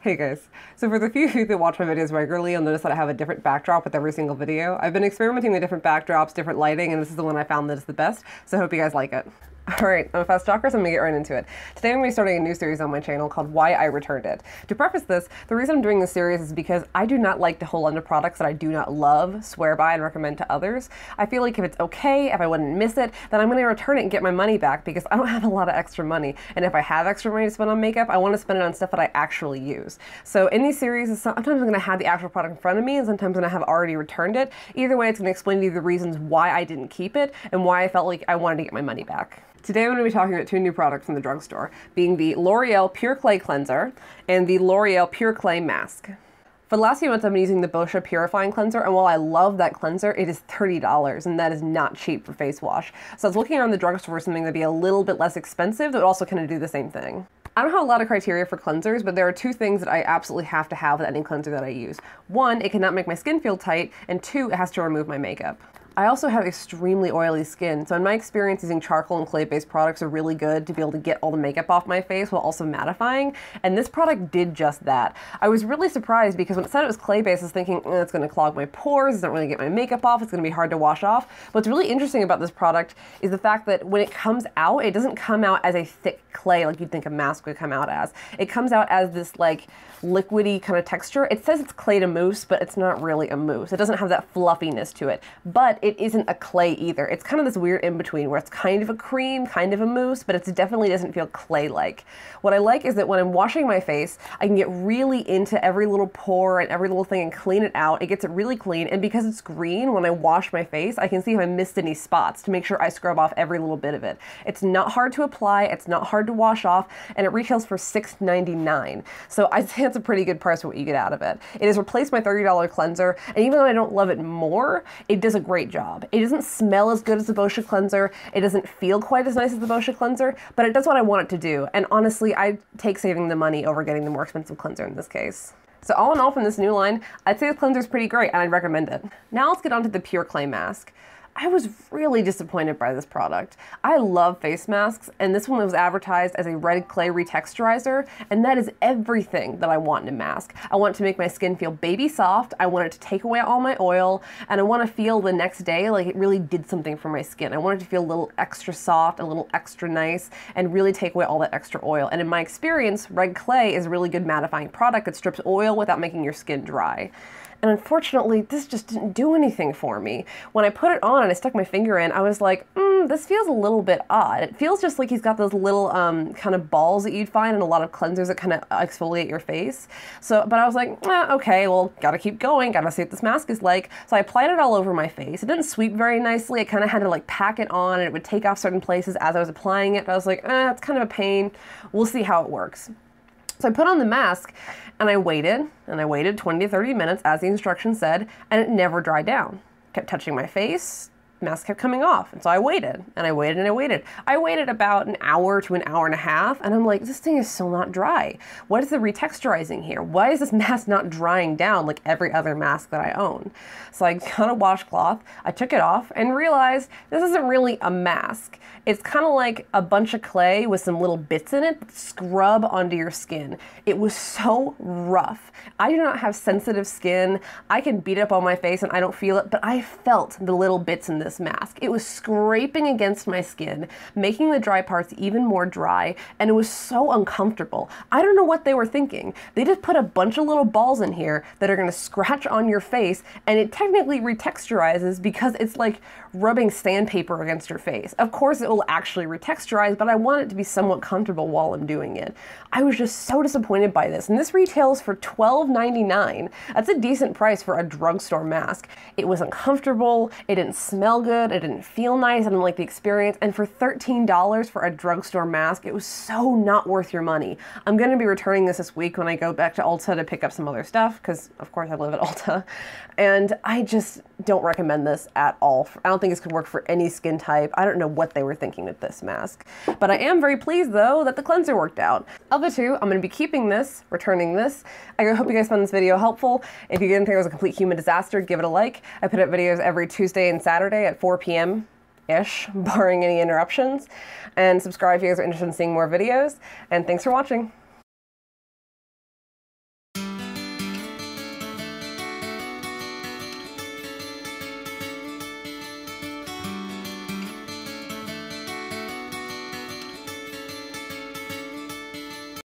Hey guys, so for the few of you that watch my videos regularly, you'll notice that I have a different backdrop with every single video. I've been experimenting with different backdrops, different lighting, and this is the one I found that is the best, so I hope you guys like it. Alright, I'm a fast talker, so I'm gonna get right into it. Today I'm gonna be starting a new series on my channel called Why I Returned It. To preface this, the reason I'm doing this series is because I do not like to hold onto products that I do not love, swear by, and recommend to others. I feel like if it's okay, if I wouldn't miss it, then I'm gonna return it and get my money back because I don't have a lot of extra money. And if I have extra money to spend on makeup, I want to spend it on stuff that I actually use. So in these series, sometimes I'm gonna have the actual product in front of me, and sometimes I'm gonna have already returned it. Either way, it's gonna explain to you the reasons why I didn't keep it and why I felt like I wanted to get my money back. Today I'm going to be talking about two new products from the drugstore, being the Loreal Pure Clay Cleanser and the Loreal Pure Clay Mask. For the last few months I've been using the Boscia Purifying Cleanser, and while I love that cleanser, it is $30, and that is not cheap for face wash. So I was looking around the drugstore for something that'd be a little bit less expensive that would also kind of do the same thing. I don't have a lot of criteria for cleansers, but there are two things that I absolutely have to have with any cleanser that I use. One, it cannot make my skin feel tight, and two, it has to remove my makeup. I also have extremely oily skin, so in my experience using charcoal and clay-based products are really good to be able to get all the makeup off my face while also mattifying, and this product did just that. I was really surprised because when it said it was clay-based, I was thinking, it's going to clog my pores, it's not really get my makeup off, it's going to be hard to wash off. What's really interesting about this product is the fact that when it comes out, it doesn't come out as a thick clay like you'd think a mask would come out as. It comes out as this like liquidy kind of texture. It says it's clay to mousse, but it's not really a mousse. It doesn't have that fluffiness to it, but it isn't a clay either. It's kind of this weird in-between where it's kind of a cream, kind of a mousse, but it definitely doesn't feel clay-like. What I like is that when I'm washing my face, I can get really into every little pore and every little thing and clean it out. It gets it really clean, and because it's green, when I wash my face, I can see if I missed any spots to make sure I scrub off every little bit of it. It's not hard to apply, it's not hard to wash off, and it retails for $6.99. So I'd say it's a pretty good price for what you get out of it. It has replaced my $30 cleanser, and even though I don't love it more, it does a great job. It doesn't smell as good as the Boscia cleanser, it doesn't feel quite as nice as the Boscia cleanser, but it does what I want it to do, and honestly, I take saving the money over getting the more expensive cleanser in this case. So all in all, from this new line, I'd say the cleanser is pretty great, and I'd recommend it. Now let's get on to the Pure Clay Mask. I was really disappointed by this product. I love face masks, and this one was advertised as a red clay retexturizer, and that is everything that I want in a mask. I want it to make my skin feel baby soft, I want it to take away all my oil, and I want to feel the next day like it really did something for my skin. I want it to feel a little extra soft, a little extra nice, and really take away all that extra oil. And in my experience, red clay is a really good mattifying product that strips oil without making your skin dry. And unfortunately, this just didn't do anything for me. When I put it on and I stuck my finger in, I was like, this feels a little bit odd. It feels just like he's got those little kind of balls that you'd find in a lot of cleansers that kind of exfoliate your face. But I was like, okay, well, gotta keep going, gotta see what this mask is like. So I applied it all over my face. It didn't sweep very nicely. I kind of had to like pack it on, and it would take off certain places as I was applying it. But I was like, it's kind of a pain. We'll see how it works. So I put on the mask, and I waited 20 to 30 minutes as the instructions said, and it never dried down. Kept touching my face, mask kept coming off, and so I waited, and I waited, and I waited. I waited about an hour to an hour and a half, and I'm like, this thing is still not dry. What is the retexturizing here? Why is this mask not drying down like every other mask that I own? So I got a washcloth, I took it off, and realized this isn't really a mask. It's kind of like a bunch of clay with some little bits in it that scrub onto your skin. It was so rough. I do not have sensitive skin. I can beat it up on my face and I don't feel it, but I felt the little bits in this mask. It was scraping against my skin, making the dry parts even more dry, and it was so uncomfortable. I don't know what they were thinking. They just put a bunch of little balls in here that are going to scratch on your face, and it technically retexturizes because it's like rubbing sandpaper against your face. Of course it will actually retexturize, but I want it to be somewhat comfortable while I'm doing it. I was just so disappointed by this, and this retails for $12.99. That's a decent price for a drugstore mask. It was uncomfortable, it didn't smell good, it didn't feel nice, I didn't like the experience, and for $13 for a drugstore mask, it was so not worth your money. I'm going to be returning this week when I go back to Ulta to pick up some other stuff, because of course I live at Ulta, and I just don't recommend this at all. I don't think this could work for any skin type. I don't know what they were thinking with this mask. But I am very pleased though that the cleanser worked out. Of the two, I'm going to be keeping this, returning this. I hope you guys found this video helpful. If you didn't think it was a complete human disaster, give it a like. I put up videos every Tuesday and Saturday at 4 p.m.-ish, barring any interruptions. And subscribe if you guys are interested in seeing more videos. And thanks for watching.